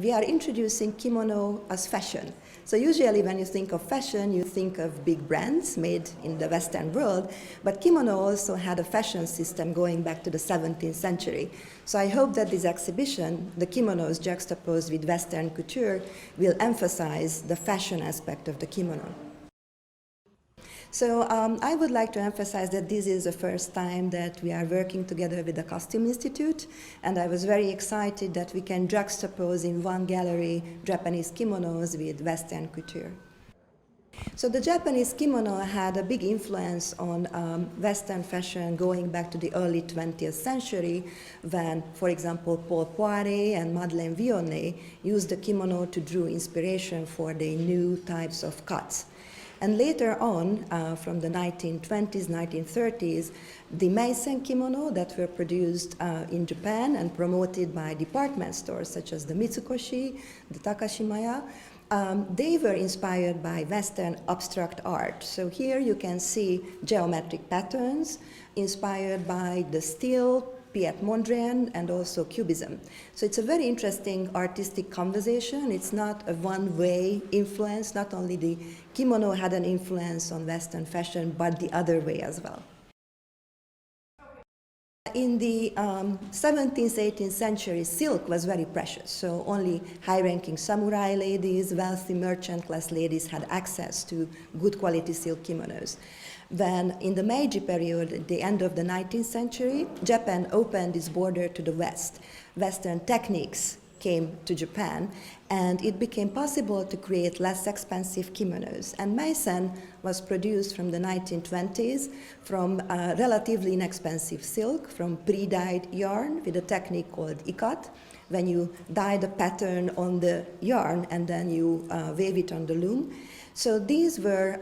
we are introducing kimono as fashion. So usually when you think of fashion, you think of big brands made in the Western world, but kimono also had a fashion system going back to the 17th century. So I hope that this exhibition, the kimonos juxtaposed with Western couture, will emphasize the fashion aspect of the kimono. So I would like to emphasize that this is the first time that we are working together with the Costume Institute, and I was very excited that we can juxtapose in one gallery Japanese kimonos with Western couture. So the Japanese kimono had a big influence on Western fashion going back to the early 20th century when, for example, Paul Poiret and Madeleine Vionnet used the kimono to draw inspiration for their new types of cuts. And later on, from the 1920s, 1930s, the meisen kimono that were produced in Japan and promoted by department stores such as the Mitsukoshi, the Takashimaya, they were inspired by Western abstract art. So here you can see geometric patterns inspired by the style, Piet Mondrian, and also Cubism. So it's a very interesting artistic conversation. It's not a one-way influence. Not only the kimono had an influence on Western fashion, but the other way as well. In the 17th, 18th century, silk was very precious, so only high-ranking samurai ladies, wealthy merchant class ladies had access to good quality silk kimonos. When in the Meiji period, at the end of the 19th century, Japan opened its border to the West. Western techniques came to Japan, and it became possible to create less expensive kimonos. And meisen was produced from the 1920s from relatively inexpensive silk, from pre-dyed yarn with a technique called ikat, when you dye the pattern on the yarn and then you wave it on the loom. So these were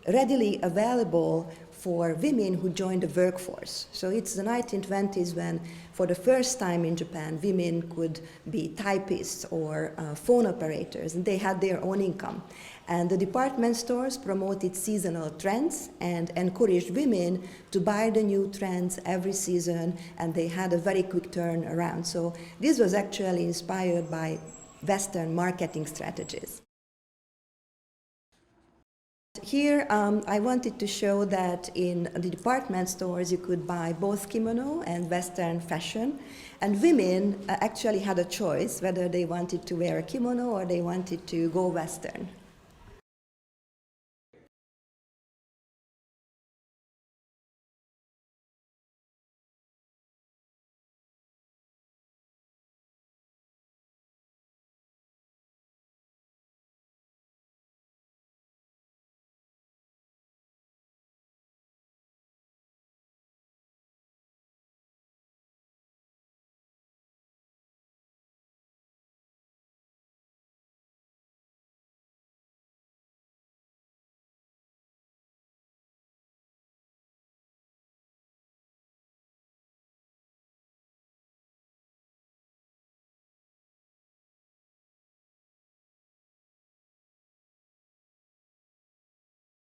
readily available for women who joined the workforce. So it's the 1920s when, for the first time in Japan, women could be typists or phone operators, and they had their own income. And the department stores promoted seasonal trends and encouraged women to buy the new trends every season, and they had a very quick turnaround. So this was actually inspired by Western marketing strategies. Here I wanted to show that in the department stores you could buy both kimono and Western fashion, and women actually had a choice whether they wanted to wear a kimono or they wanted to go Western.